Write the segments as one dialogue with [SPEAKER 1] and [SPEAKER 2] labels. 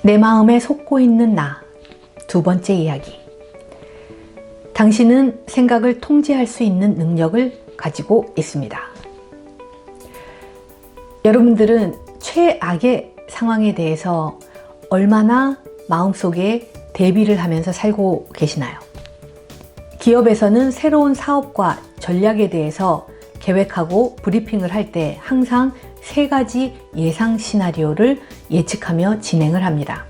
[SPEAKER 1] 내 마음에 속고 있는 나. 두 번째 이야기. 당신은 생각을 통제할 수 있는 능력을 가지고 있습니다. 여러분들은 최악의 상황에 대해서 얼마나 마음속에 대비를 하면서 살고 계시나요? 기업에서는 새로운 사업과 전략에 대해서 계획하고 브리핑을 할 때 항상 세 가지 예상 시나리오를 예측하며 진행을 합니다.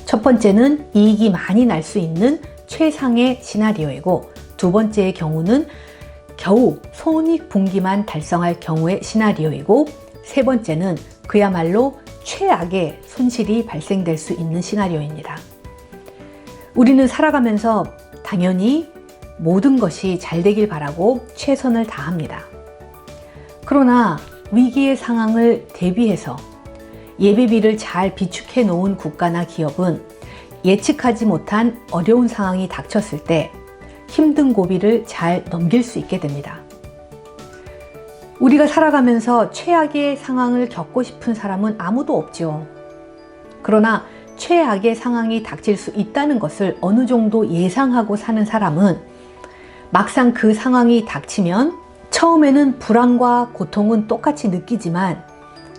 [SPEAKER 1] 첫 번째는 이익이 많이 날 수 있는 최상의 시나리오이고, 두 번째의 경우는 겨우 손익분기만 달성할 경우의 시나리오이고, 세 번째는 그야말로 최악의 손실이 발생될 수 있는 시나리오입니다. 우리는 살아가면서 당연히 모든 것이 잘 되길 바라고 최선을 다합니다. 그러나 위기의 상황을 대비해서 예비비를 잘 비축해 놓은 국가나 기업은 예측하지 못한 어려운 상황이 닥쳤을 때 힘든 고비를 잘 넘길 수 있게 됩니다. 우리가 살아가면서 최악의 상황을 겪고 싶은 사람은 아무도 없죠. 그러나 최악의 상황이 닥칠 수 있다는 것을 어느 정도 예상하고 사는 사람은 막상 그 상황이 닥치면 처음에는 불안과 고통은 똑같이 느끼지만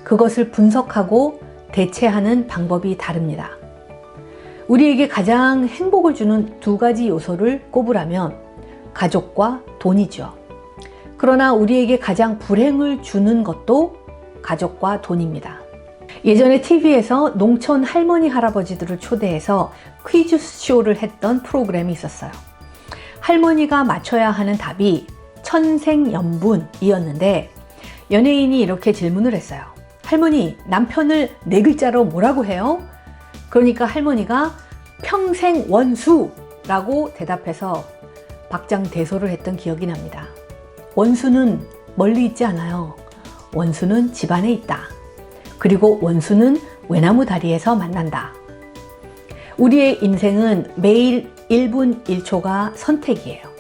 [SPEAKER 1] 그것을 분석하고 대체하는 방법이 다릅니다. 우리에게 가장 행복을 주는 두 가지 요소를 꼽으라면 가족과 돈이죠. 그러나 우리에게 가장 불행을 주는 것도 가족과 돈입니다. 예전에 TV에서 농촌 할머니 할아버지들을 초대해서 퀴즈 쇼를 했던 프로그램이 있었어요. 할머니가 맞춰야 하는 답이 천생연분이었는데 연예인이 이렇게 질문을 했어요. 할머니, 남편을 네 글자로 뭐라고 해요? 그러니까 할머니가 평생원수라고 대답해서 박장대소를 했던 기억이 납니다. 원수는 멀리 있지 않아요. 원수는 집안에 있다. 그리고 원수는 외나무 다리에서 만난다. 우리의 인생은 매일 1분 1초가 선택이에요.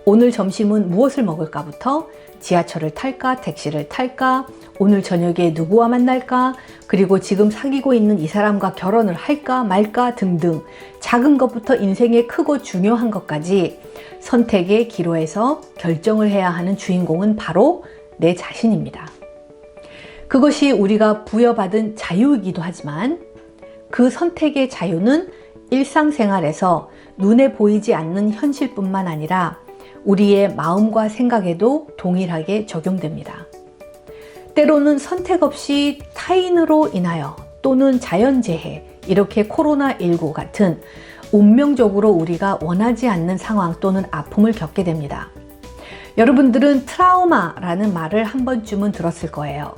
[SPEAKER 1] 오늘 점심은 무엇을 먹을까부터 지하철을 탈까, 택시를 탈까, 오늘 저녁에 누구와 만날까, 그리고 지금 사귀고 있는 이 사람과 결혼을 할까 말까 등등 작은 것부터 인생의 크고 중요한 것까지 선택의 기로에서 결정을 해야 하는 주인공은 바로 내 자신입니다. 그것이 우리가 부여받은 자유이기도 하지만 그 선택의 자유는 일상생활에서 눈에 보이지 않는 현실뿐만 아니라 우리의 마음과 생각에도 동일하게 적용됩니다. 때로는 선택 없이 타인으로 인하여 또는 자연재해, 이렇게 코로나19 같은 운명적으로 우리가 원하지 않는 상황 또는 아픔을 겪게 됩니다. 여러분들은 트라우마라는 말을 한 번쯤은 들었을 거예요.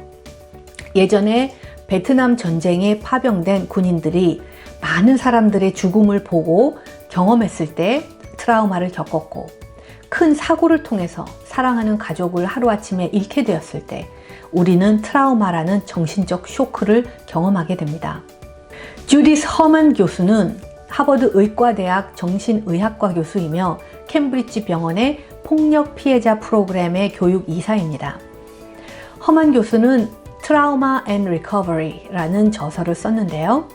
[SPEAKER 1] 예전에 베트남 전쟁에 파병된 군인들이 많은 사람들의 죽음을 보고 경험했을 때 트라우마를 겪었고, 큰 사고를 통해서 사랑하는 가족을 하루아침에 잃게 되었을 때 우리는 트라우마라는 정신적 쇼크를 경험하게 됩니다. 주디스 허먼 교수는 하버드 의과대학 정신의학과 교수이며 캠브리지 병원의 폭력 피해자 프로그램의 교육 이사입니다. 허먼 교수는 트라우마 앤 리커버리라는 저서를 썼는데요.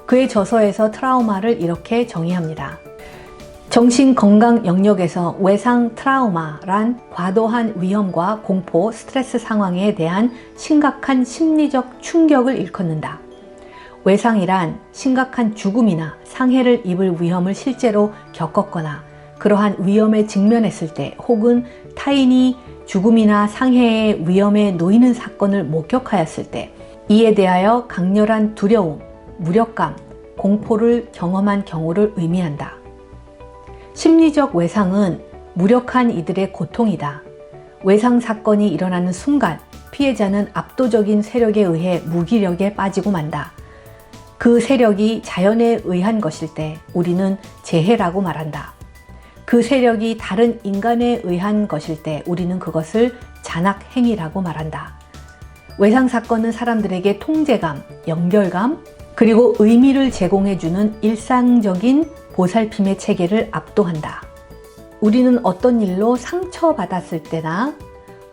[SPEAKER 1] 그의 저서에서 트라우마를 이렇게 정의합니다. 정신건강 영역에서 외상 트라우마란 과도한 위험과 공포, 스트레스 상황에 대한 심각한 심리적 충격을 일컫는다. 외상이란 심각한 죽음이나 상해를 입을 위험을 실제로 겪었거나 그러한 위험에 직면했을 때 혹은 타인이 죽음이나 상해의 위험에 놓이는 사건을 목격하였을 때 이에 대하여 강렬한 두려움, 무력감, 공포를 경험한 경우를 의미한다. 심리적 외상은 무력한 이들의 고통이다. 외상 사건이 일어나는 순간 피해자는 압도적인 세력에 의해 무기력에 빠지고 만다. 그 세력이 자연에 의한 것일 때 우리는 재해라고 말한다. 그 세력이 다른 인간에 의한 것일 때 우리는 그것을 잔악행위라고 말한다. 외상 사건은 사람들에게 통제감, 연결감, 그리고 의미를 제공해주는 일상적인 보살핌의 체계를 압도한다. 우리는 어떤 일로 상처받았을 때나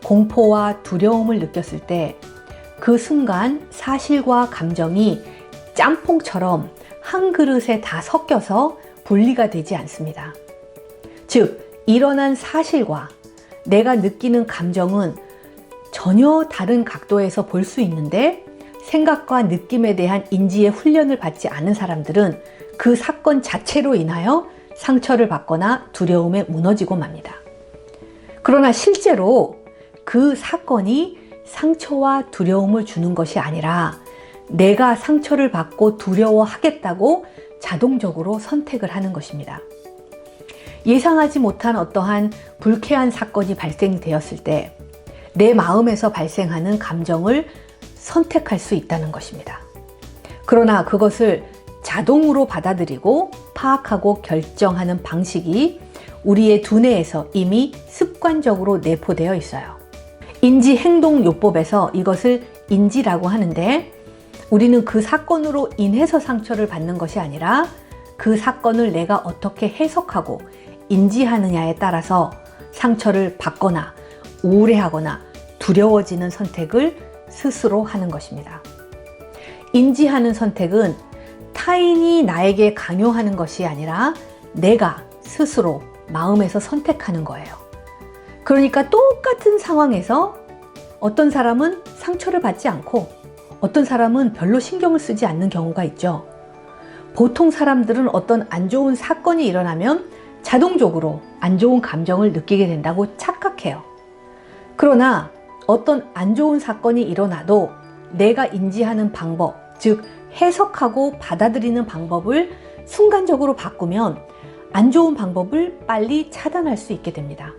[SPEAKER 1] 공포와 두려움을 느꼈을 때 그 순간 사실과 감정이 짬뽕처럼 한 그릇에 다 섞여서 분리가 되지 않습니다. 즉, 일어난 사실과 내가 느끼는 감정은 전혀 다른 각도에서 볼 수 있는데 생각과 느낌에 대한 인지의 훈련을 받지 않은 사람들은 그 사건 자체로 인하여 상처를 받거나 두려움에 무너지고 맙니다. 그러나 실제로 그 사건이 상처와 두려움을 주는 것이 아니라 내가 상처를 받고 두려워하겠다고 자동적으로 선택을 하는 것입니다. 예상하지 못한 어떠한 불쾌한 사건이 발생되었을 때 내 마음에서 발생하는 감정을 선택할 수 있다는 것입니다. 그러나 그것을 자동으로 받아들이고 파악하고 결정하는 방식이 우리의 두뇌에서 이미 습관적으로 내포되어 있어요. 인지행동요법에서 이것을 인지라고 하는데, 우리는 그 사건으로 인해서 상처를 받는 것이 아니라 그 사건을 내가 어떻게 해석하고 인지하느냐에 따라서 상처를 받거나 우울해하거나 두려워지는 선택을 스스로 하는 것입니다. 인지하는 선택은 타인이 나에게 강요하는 것이 아니라 내가 스스로 마음에서 선택하는 거예요. 그러니까 똑같은 상황에서 어떤 사람은 상처를 받지 않고 어떤 사람은 별로 신경을 쓰지 않는 경우가 있죠. 보통 사람들은 어떤 안 좋은 사건이 일어나면 자동적으로 안 좋은 감정을 느끼게 된다고 착각해요. 그러나 어떤 안 좋은 사건이 일어나도 내가 인지하는 방법, 즉 해석하고 받아들이는 방법을 순간적으로 바꾸면 안 좋은 방법을 빨리 차단할 수 있게 됩니다.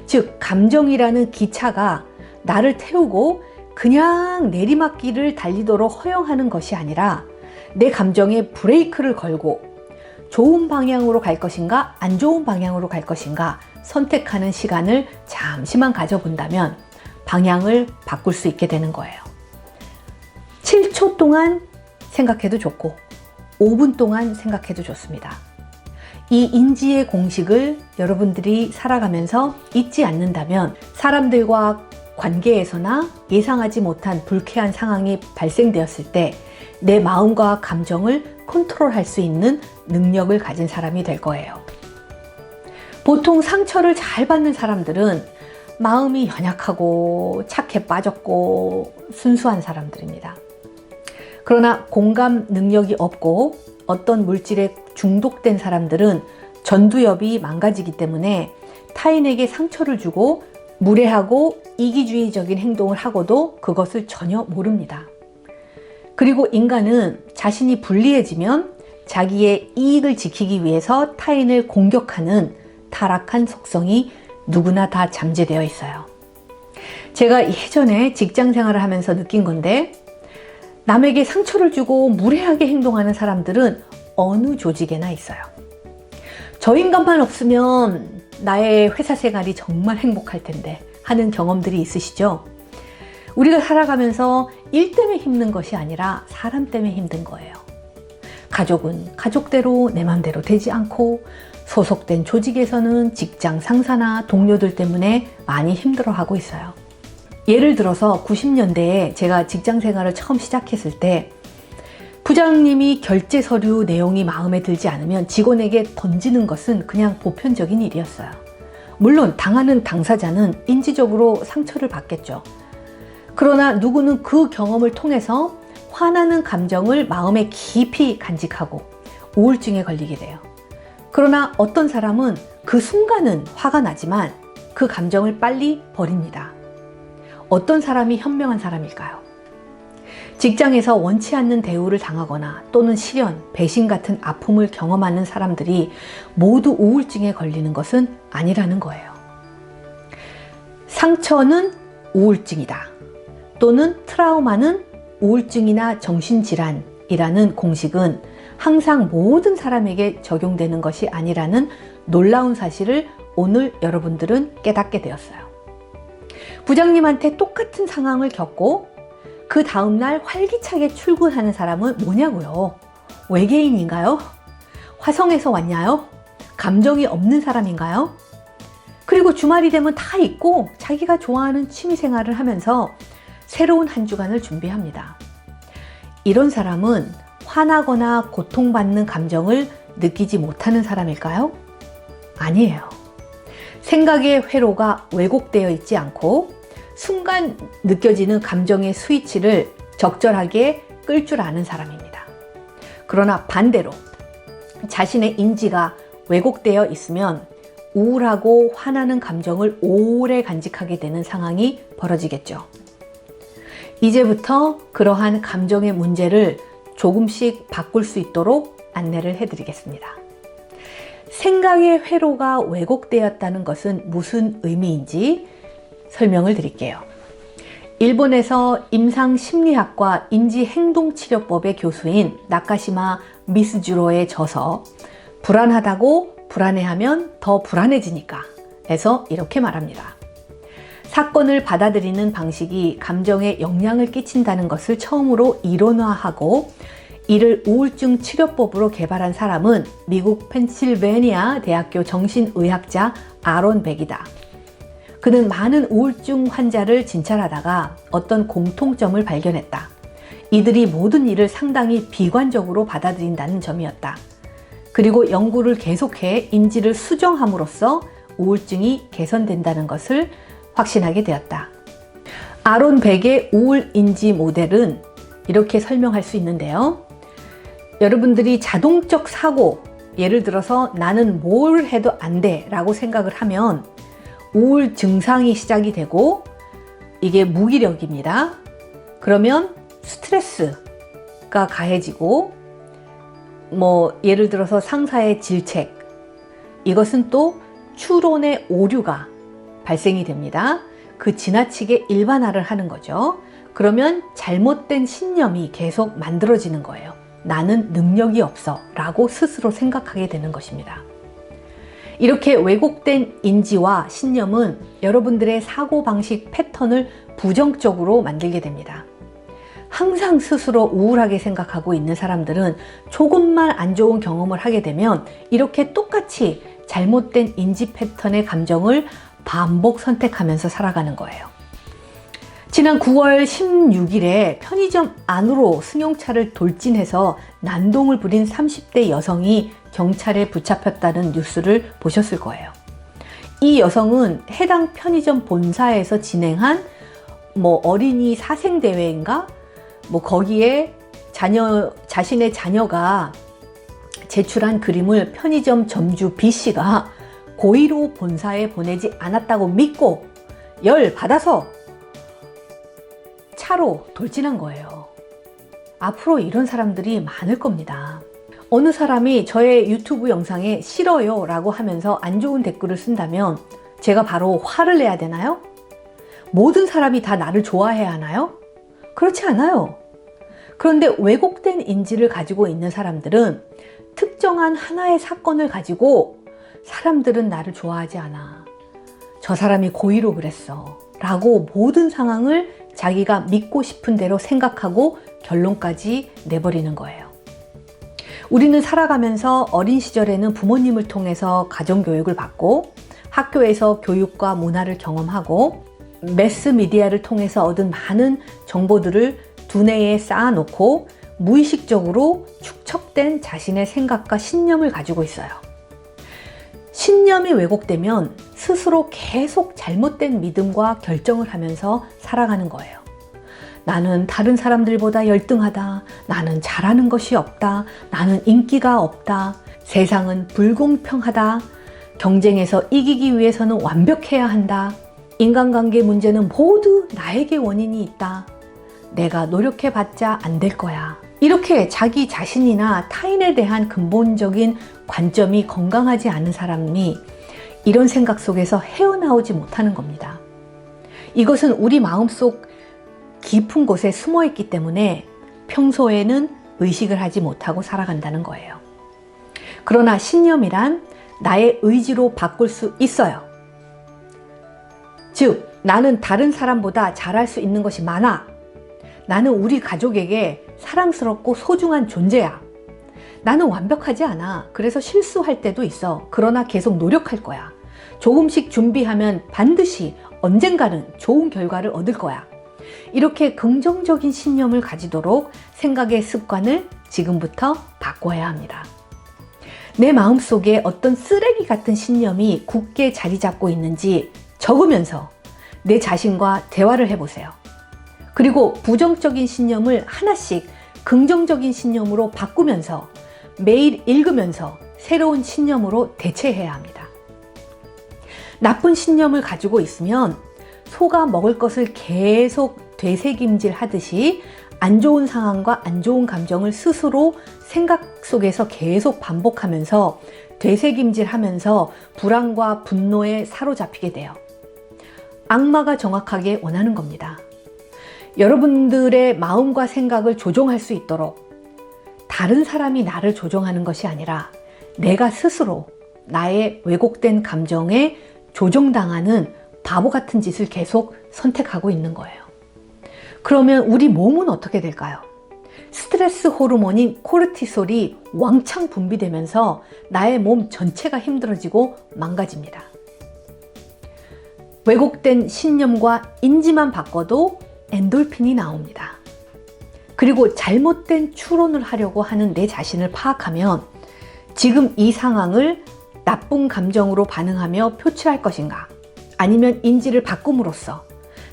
[SPEAKER 1] 즉, 감정이라는 기차가 나를 태우고 그냥 내리막길을 달리도록 허용하는 것이 아니라 내 감정에 브레이크를 걸고 좋은 방향으로 갈 것인가 안 좋은 방향으로 갈 것인가 선택하는 시간을 잠시만 가져본다면 방향을 바꿀 수 있게 되는 거예요. 7초 동안 생각해도 좋고 5분 동안 생각해도 좋습니다. 이 인지의 공식을 여러분들이 살아가면서 잊지 않는다면 사람들과 관계에서나 예상하지 못한 불쾌한 상황이 발생되었을 때 내 마음과 감정을 컨트롤할 수 있는 능력을 가진 사람이 될 거예요. 보통 상처를 잘 받는 사람들은 마음이 연약하고 착해 빠졌고 순수한 사람들입니다. 그러나 공감 능력이 없고 어떤 물질에 중독된 사람들은 전두엽이 망가지기 때문에 타인에게 상처를 주고 무례하고 이기주의적인 행동을 하고도 그것을 전혀 모릅니다. 그리고 인간은 자신이 불리해지면 자기의 이익을 지키기 위해서 타인을 공격하는 타락한 속성이 누구나 다 잠재되어 있어요. 제가 예전에 직장 생활을 하면서 느낀 건데, 남에게 상처를 주고 무례하게 행동하는 사람들은 어느 조직에나 있어요. 저 인간만 없으면 나의 회사 생활이 정말 행복할 텐데 하는 경험들이 있으시죠? 우리가 살아가면서 일 때문에 힘든 것이 아니라 사람 때문에 힘든 거예요. 가족은 가족대로 내 맘대로 되지 않고 소속된 조직에서는 직장 상사나 동료들 때문에 많이 힘들어하고 있어요. 예를 들어서 90년대에 제가 직장 생활을 처음 시작했을 때 부장님이 결제 서류 내용이 마음에 들지 않으면 직원에게 던지는 것은 그냥 보편적인 일이었어요. 물론 당하는 당사자는 인지적으로 상처를 받겠죠. 그러나 누구는 그 경험을 통해서 화나는 감정을 마음에 깊이 간직하고 우울증에 걸리게 돼요. 그러나 어떤 사람은 그 순간은 화가 나지만 그 감정을 빨리 버립니다. 어떤 사람이 현명한 사람일까요? 직장에서 원치 않는 대우를 당하거나 또는 실연, 배신 같은 아픔을 경험하는 사람들이 모두 우울증에 걸리는 것은 아니라는 거예요. 상처는 우울증이다. 또는 트라우마는 우울증이나 정신질환이라는 공식은 항상 모든 사람에게 적용되는 것이 아니라는 놀라운 사실을 오늘 여러분들은 깨닫게 되었어요. 부장님한테 똑같은 상황을 겪고 그 다음날 활기차게 출근하는 사람은 뭐냐고요? 외계인인가요? 화성에서 왔냐요? 감정이 없는 사람인가요? 그리고 주말이 되면 다 잊고 자기가 좋아하는 취미생활을 하면서 새로운 한 주간을 준비합니다. 이런 사람은 화나거나 고통받는 감정을 느끼지 못하는 사람일까요? 아니에요. 생각의 회로가 왜곡되어 있지 않고 순간 느껴지는 감정의 스위치를 적절하게 끌 줄 아는 사람입니다. 그러나 반대로 자신의 인지가 왜곡되어 있으면 우울하고 화나는 감정을 오래 간직하게 되는 상황이 벌어지겠죠. 이제부터 그러한 감정의 문제를 조금씩 바꿀 수 있도록 안내를 해드리겠습니다. 생각의 회로가 왜곡되었다는 것은 무슨 의미인지 설명을 드릴게요. 일본에서 임상심리학과 인지행동치료법의 교수인 나카시마 미스주로의 저서 불안하다고 불안해하면 더 불안해지니까 에서 이렇게 말합니다. 사건을 받아들이는 방식이 감정에 영향을 끼친다는 것을 처음으로 이론화하고 이를 우울증 치료법으로 개발한 사람은 미국 펜실베니아 대학교 정신의학자 아론 백이다. 그는 많은 우울증 환자를 진찰하다가 어떤 공통점을 발견했다. 이들이 모든 일을 상당히 비관적으로 받아들인다는 점이었다. 그리고 연구를 계속해 인지를 수정함으로써 우울증이 개선된다는 것을 확신하게 되었다. 아론 백의 우울 인지 모델은 이렇게 설명할 수 있는데요. 여러분들이 자동적 사고, 예를 들어서 나는 뭘 해도 안 돼 라고 생각을 하면 우울 증상이 시작이 되고 이게 무기력입니다. 그러면 스트레스가 가해지고 예를 들어서 상사의 질책, 이것은 또 추론의 오류가 발생이 됩니다. 그 지나치게 일반화를 하는 거죠. 그러면 잘못된 신념이 계속 만들어지는 거예요. 나는 능력이 없어 라고 스스로 생각하게 되는 것입니다. 이렇게 왜곡된 인지와 신념은 여러분들의 사고방식 패턴을 부정적으로 만들게 됩니다. 항상 스스로 우울하게 생각하고 있는 사람들은 조금만 안 좋은 경험을 하게 되면 이렇게 똑같이 잘못된 인지 패턴의 감정을 반복 선택하면서 살아가는 거예요. 지난 9월 16일에 편의점 안으로 승용차를 돌진해서 난동을 부린 30대 여성이 경찰에 붙잡혔다는 뉴스를 보셨을 거예요. 이 여성은 해당 편의점 본사에서 진행한 어린이 사생대회인가? 거기에 자신의 자녀가 제출한 그림을 편의점 점주 B씨가 고의로 본사에 보내지 않았다고 믿고 열 받아서 차로 돌진한 거예요. 앞으로 이런 사람들이 많을 겁니다. 어느 사람이 저의 유튜브 영상에 싫어요 라고 하면서 안 좋은 댓글을 쓴다면 제가 바로 화를 내야 되나요? 모든 사람이 다 나를 좋아해야 하나요? 그렇지 않아요. 그런데 왜곡된 인지를 가지고 있는 사람들은 특정한 하나의 사건을 가지고 사람들은 나를 좋아하지 않아. 저 사람이 고의로 그랬어. 라고 모든 상황을 자기가 믿고 싶은 대로 생각하고 결론까지 내버리는 거예요. 우리는 살아가면서 어린 시절에는 부모님을 통해서 가정교육을 받고 학교에서 교육과 문화를 경험하고 매스미디어를 통해서 얻은 많은 정보들을 두뇌에 쌓아놓고 무의식적으로 축적된 자신의 생각과 신념을 가지고 있어요. 신념이 왜곡되면 스스로 계속 잘못된 믿음과 결정을 하면서 살아가는 거예요. 나는 다른 사람들보다 열등하다. 나는 잘하는 것이 없다. 나는 인기가 없다. 세상은 불공평하다. 경쟁에서 이기기 위해서는 완벽해야 한다. 인간관계 문제는 모두 나에게 원인이 있다. 내가 노력해봤자 안 될 거야. 이렇게 자기 자신이나 타인에 대한 근본적인 관점이 건강하지 않은 사람이 이런 생각 속에서 헤어나오지 못하는 겁니다. 이것은 우리 마음속 깊은 곳에 숨어 있기 때문에 평소에는 의식을 하지 못하고 살아간다는 거예요. 그러나 신념이란 나의 의지로 바꿀 수 있어요. 즉, 나는 다른 사람보다 잘할 수 있는 것이 많아. 나는 우리 가족에게 사랑스럽고 소중한 존재야. 나는 완벽하지 않아. 그래서 실수할 때도 있어. 그러나 계속 노력할 거야. 조금씩 준비하면 반드시 언젠가는 좋은 결과를 얻을 거야. 이렇게 긍정적인 신념을 가지도록 생각의 습관을 지금부터 바꿔야 합니다. 내 마음속에 어떤 쓰레기 같은 신념이 굳게 자리 잡고 있는지 적으면서 내 자신과 대화를 해보세요. 그리고 부정적인 신념을 하나씩 긍정적인 신념으로 바꾸면서 매일 읽으면서 새로운 신념으로 대체해야 합니다. 나쁜 신념을 가지고 있으면 소가 먹을 것을 계속 되새김질 하듯이 안 좋은 상황과 안 좋은 감정을 스스로 생각 속에서 계속 반복하면서 되새김질 하면서 불안과 분노에 사로잡히게 돼요. 악마가 정확하게 원하는 겁니다. 여러분들의 마음과 생각을 조종할 수 있도록 다른 사람이 나를 조종하는 것이 아니라 내가 스스로 나의 왜곡된 감정에 조종당하는 바보 같은 짓을 계속 선택하고 있는 거예요. 그러면 우리 몸은 어떻게 될까요? 스트레스 호르몬인 코르티솔이 왕창 분비되면서 나의 몸 전체가 힘들어지고 망가집니다. 왜곡된 신념과 인지만 바꿔도 엔돌핀이 나옵니다. 그리고 잘못된 추론을 하려고 하는 내 자신을 파악하면 지금 이 상황을 나쁜 감정으로 반응하며 표출할 것인가, 아니면 인지를 바꿈으로써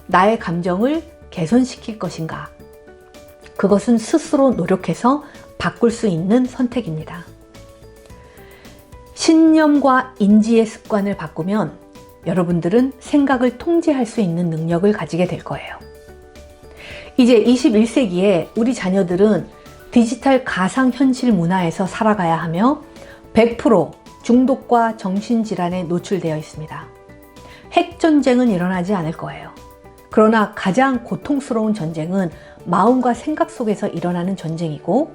[SPEAKER 1] 나의 감정을 개선시킬 것인가, 그것은 스스로 노력해서 바꿀 수 있는 선택입니다. 신념과 인지의 습관을 바꾸면 여러분들은 생각을 통제할 수 있는 능력을 가지게 될 거예요. 이제 21세기에 우리 자녀들은 디지털 가상현실 문화에서 살아가야 하며 100% 중독과 정신질환에 노출되어 있습니다. 핵전쟁은 일어나지 않을 거예요. 그러나 가장 고통스러운 전쟁은 마음과 생각 속에서 일어나는 전쟁이고,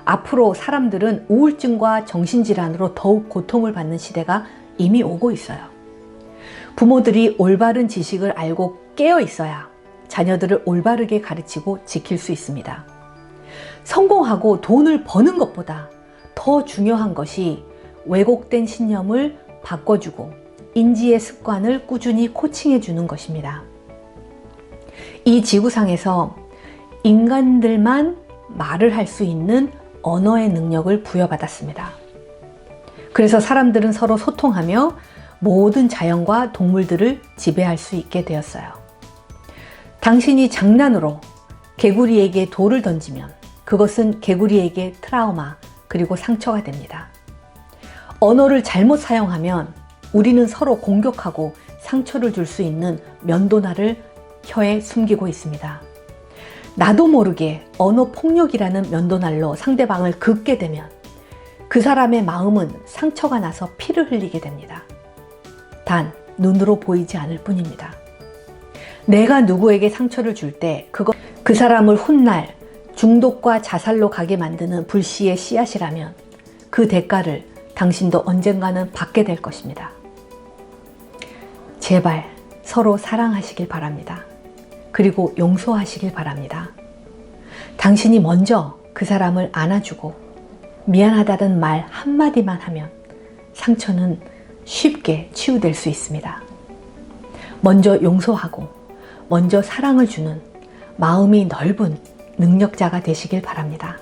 [SPEAKER 1] 앞으로 사람들은 우울증과 정신질환으로 더욱 고통을 받는 시대가 이미 오고 있어요. 부모들이 올바른 지식을 알고 깨어 있어야 자녀들을 올바르게 가르치고 지킬 수 있습니다. 성공하고 돈을 버는 것보다 더 중요한 것이 왜곡된 신념을 바꿔주고 인지의 습관을 꾸준히 코칭해 주는 것입니다. 이 지구상에서 인간들만 말을 할 수 있는 언어의 능력을 부여받았습니다. 그래서 사람들은 서로 소통하며 모든 자연과 동물들을 지배할 수 있게 되었어요. 당신이 장난으로 개구리에게 돌을 던지면 그것은 개구리에게 트라우마 그리고 상처가 됩니다. 언어를 잘못 사용하면 우리는 서로 공격하고 상처를 줄 수 있는 면도날을 혀에 숨기고 있습니다. 나도 모르게 언어 폭력이라는 면도날로 상대방을 긋게 되면 그 사람의 마음은 상처가 나서 피를 흘리게 됩니다. 단 눈으로 보이지 않을 뿐입니다. 내가 누구에게 상처를 줄 때 그 사람을 훗날 중독과 자살로 가게 만드는 불씨의 씨앗이라면 그 대가를 당신도 언젠가는 받게 될 것입니다. 제발 서로 사랑하시길 바랍니다. 그리고 용서하시길 바랍니다. 당신이 먼저 그 사람을 안아주고 미안하다는 말 한마디만 하면 상처는 쉽게 치유될 수 있습니다. 먼저 용서하고 먼저 사랑을 주는 마음이 넓은 능력자가 되시길 바랍니다.